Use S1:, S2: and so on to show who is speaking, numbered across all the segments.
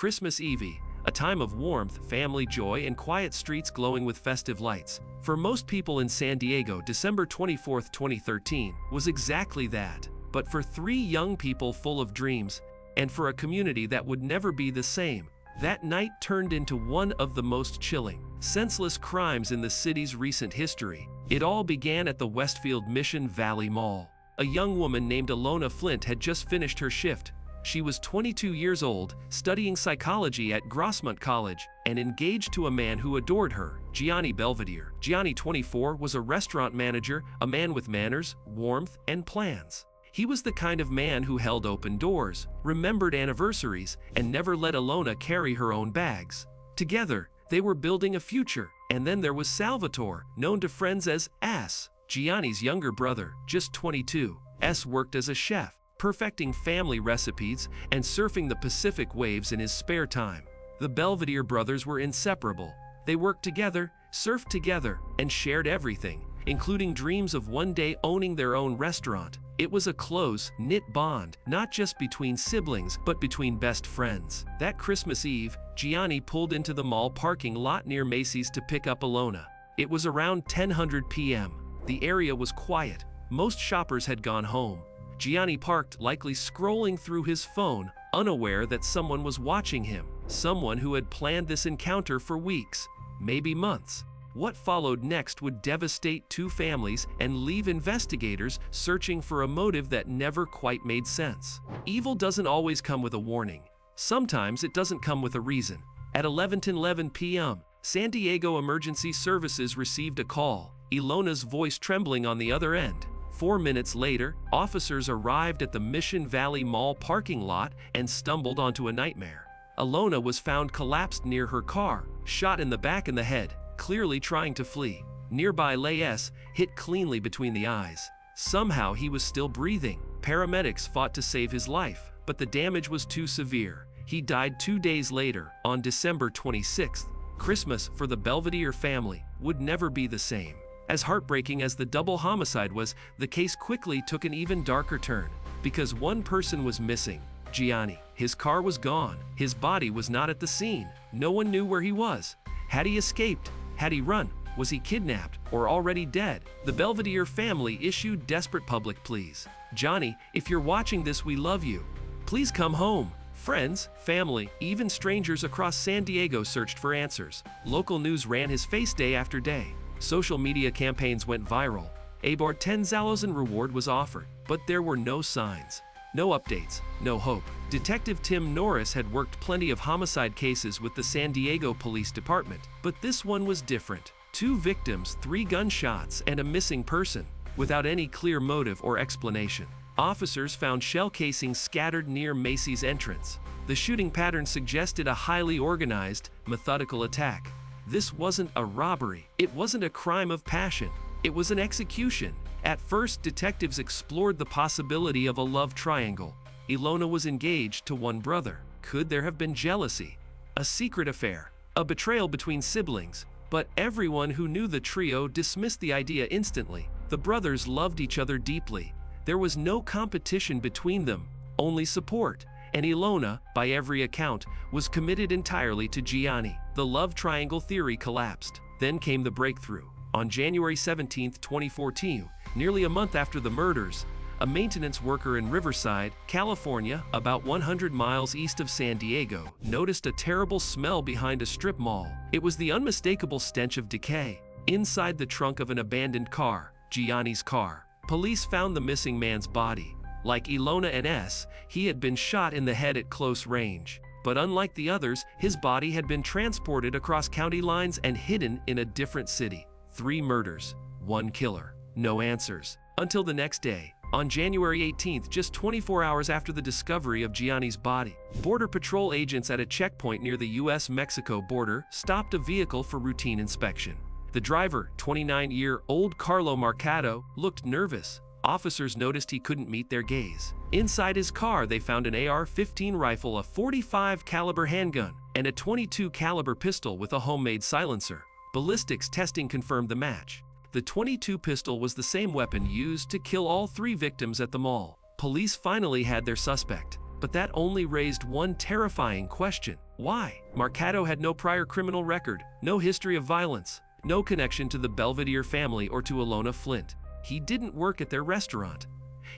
S1: Christmas Eve, a time of warmth, family joy, and quiet streets glowing with festive lights. For most people in San Diego, December 24, 2013, was exactly that. But for three young people full of dreams, and for a community that would never be the same, that night turned into one of the most chilling, senseless crimes in the city's recent history. It all began at the Westfield Mission Valley Mall. A young woman named Ilona Flint had just finished her shift. She was 22 years old, studying psychology at Grossmont College, and engaged to a man who adored her, Gianni Belvedere. Gianni, 24, was a restaurant manager, a man with manners, warmth, and plans. He was the kind of man who held open doors, remembered anniversaries, and never let Ilona carry her own bags. Together, they were building a future. And then there was Salvatore, known to friends as S, Gianni's younger brother, just 22. S worked as a chef, perfecting family recipes and surfing the Pacific waves in his spare time. The Belvedere brothers were inseparable. They worked together, surfed together, and shared everything, including dreams of one day owning their own restaurant. It was a close, knit bond, not just between siblings, but between best friends. That Christmas Eve, Gianni pulled into the mall parking lot near Macy's to pick up Ilona. It was around 10:00 p.m. The area was quiet. Most shoppers had gone home. Gianni parked, likely scrolling through his phone, unaware that someone was watching him. Someone who had planned this encounter for weeks, maybe months. What followed next would devastate two families and leave investigators searching for a motive that never quite made sense. Evil doesn't always come with a warning. Sometimes it doesn't come with a reason. At 11:11 p.m., San Diego Emergency Services received a call, Ilona's voice trembling on the other end. 4 minutes later, officers arrived at the Mission Valley Mall parking lot and stumbled onto a nightmare. Ilona was found collapsed near her car, shot in the back and the head, clearly trying to flee. Nearby lay S, hit cleanly between the eyes. Somehow he was still breathing. Paramedics fought to save his life, but the damage was too severe. He died 2 days later, on December 26th. Christmas, for the Belvedere family, would never be the same. As heartbreaking as the double homicide was, the case quickly took an even darker turn, because one person was missing, Gianni. His car was gone. His body was not at the scene. No one knew where he was. Had he escaped? Had he run? Was he kidnapped or already dead? The Belvedere family issued desperate public pleas. Johnny, if you're watching this, we love you. Please come home. Friends, family, even strangers across San Diego searched for answers. Local news ran his face day after day. Social media campaigns went viral. A $10,000 reward was offered, but there were no signs. No updates, no hope. Detective Tim Norris had worked plenty of homicide cases with the San Diego Police Department, but this one was different. 2 victims, 3 gunshots, and a missing person, without any clear motive or explanation. Officers found shell casings scattered near Macy's entrance. The shooting pattern suggested a highly organized, methodical attack. This wasn't a robbery. It wasn't a crime of passion. It was an execution. At first, detectives explored the possibility of a love triangle. Ilona was engaged to one brother. Could there have been jealousy? A secret affair? A betrayal between siblings? But everyone who knew the trio dismissed the idea instantly. The brothers loved each other deeply. There was no competition between them, only support. And Ilona, by every account, was committed entirely to Gianni. The love triangle theory collapsed. Then came the breakthrough. On January 17, 2014, nearly a month after the murders, a maintenance worker in Riverside, California, about 100 miles east of San Diego, noticed a terrible smell behind a strip mall. It was the unmistakable stench of decay. Inside the trunk of an abandoned car, Gianni's car, police found the missing man's body. Like Ilona and S, he had been shot in the head at close range. But unlike the others, his body had been transported across county lines and hidden in a different city. 3 murders, 1 killer. No answers. Until the next day, on January 18th, just 24 hours after the discovery of Gianni's body, Border Patrol agents at a checkpoint near the U.S.-Mexico border stopped a vehicle for routine inspection. The driver, 29-year-old Carlo Marcato, looked nervous. Officers noticed he couldn't meet their gaze. Inside his car, they found an AR-15 rifle, a .45 caliber handgun, and a .22 caliber pistol with a homemade silencer. Ballistics testing confirmed the match. The .22 pistol was the same weapon used to kill all 3 victims at the mall. Police finally had their suspect, but that only raised one terrifying question. Why? Marcato had no prior criminal record, no history of violence, no connection to the Belvedere family or to Ilona Flint. He didn't work at their restaurant.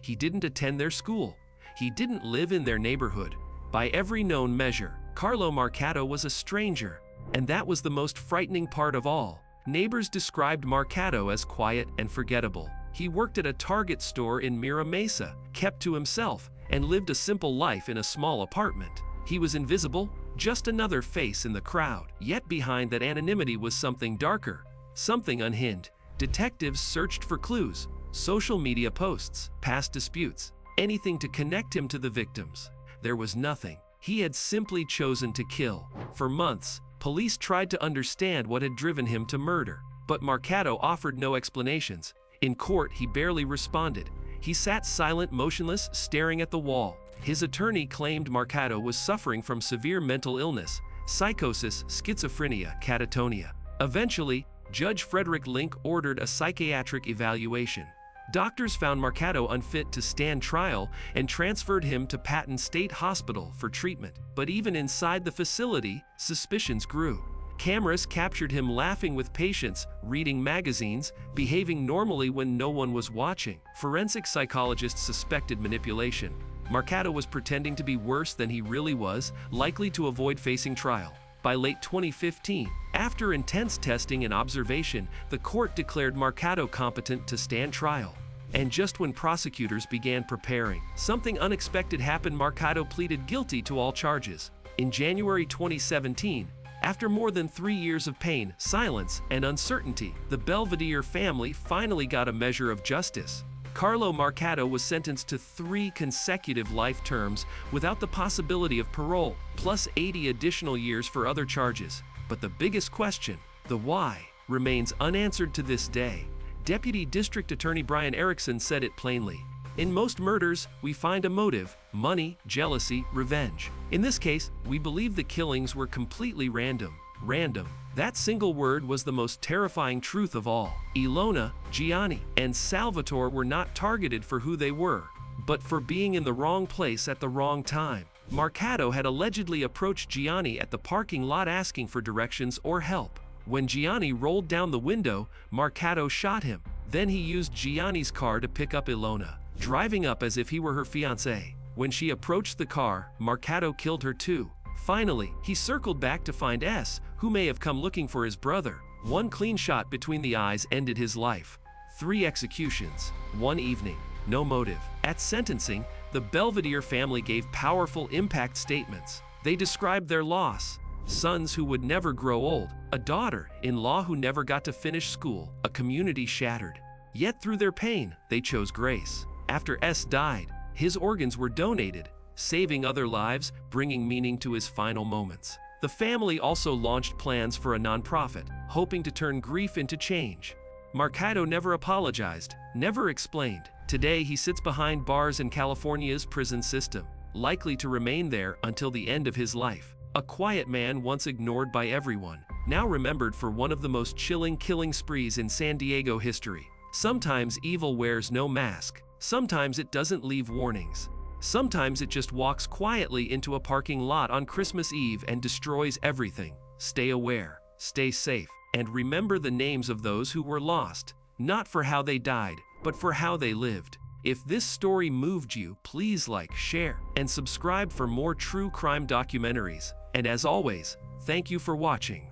S1: He didn't attend their school. He didn't live in their neighborhood. By every known measure, Carlo Marcato was a stranger. And that was the most frightening part of all. Neighbors described Marcato as quiet and forgettable. He worked at a Target store in Mira Mesa, kept to himself, and lived a simple life in a small apartment. He was invisible, just another face in the crowd. Yet behind that anonymity was something darker, something unhinged. Detectives searched for clues, social media posts, past disputes, anything to connect him to the victims. There was nothing. He had simply chosen to kill. For months, police tried to understand what had driven him to murder, but Marcato offered no explanations. In court, he barely responded. He sat silent, motionless, staring at the wall. His attorney claimed Marcato was suffering from severe mental illness, psychosis, schizophrenia, catatonia. Eventually, Judge Frederick Link ordered a psychiatric evaluation. Doctors found Marcato unfit to stand trial and transferred him to Patton State Hospital for treatment. But even inside the facility, suspicions grew. Cameras captured him laughing with patients, reading magazines, behaving normally when no one was watching. Forensic psychologists suspected manipulation. Marcato was pretending to be worse than he really was, likely to avoid facing trial. By late 2015, after intense testing and observation, the court declared Marcato competent to stand trial. And just when prosecutors began preparing, something unexpected happened. Marcato pleaded guilty to all charges. In January 2017, after more than 3 years of pain, silence, and uncertainty, the Belvedere family finally got a measure of justice. Carlo Marcato was sentenced to 3 consecutive life terms without the possibility of parole, plus 80 additional years for other charges. But the biggest question, the why, remains unanswered to this day. Deputy District Attorney Brian Erickson said it plainly. In most murders, we find a motive: money, jealousy, revenge. In this case, we believe the killings were completely random. Random. That single word was the most terrifying truth of all. Ilona, Gianni, and Salvatore were not targeted for who they were, but for being in the wrong place at the wrong time. Marcato had allegedly approached Gianni at the parking lot asking for directions or help. When Gianni rolled down the window, Marcato shot him. Then he used Gianni's car to pick up Ilona, driving up as if he were her fiancé. When she approached the car, Marcato killed her too. Finally, he circled back to find S, who may have come looking for his brother. One clean shot between the eyes ended his life. 3 executions, 1 evening, no motive. At sentencing, the Belvedere family gave powerful impact statements. They described their loss: sons who would never grow old, a daughter-in-law who never got to finish school, a community shattered. Yet through their pain, they chose grace. After S died, his organs were donated, saving other lives, bringing meaning to his final moments. The family also launched plans for a nonprofit, hoping to turn grief into change. Marcato never apologized, never explained. Today he sits behind bars in California's prison system, likely to remain there until the end of his life. A quiet man once ignored by everyone, now remembered for one of the most chilling killing sprees in San Diego history. Sometimes evil wears no mask. Sometimes it doesn't leave warnings. Sometimes it just walks quietly into a parking lot on Christmas Eve and destroys everything. Stay aware, stay safe, and remember the names of those who were lost, not for how they died, but for how they lived. If this story moved you, please like, share, and subscribe for more true crime documentaries. And as always, thank you for watching.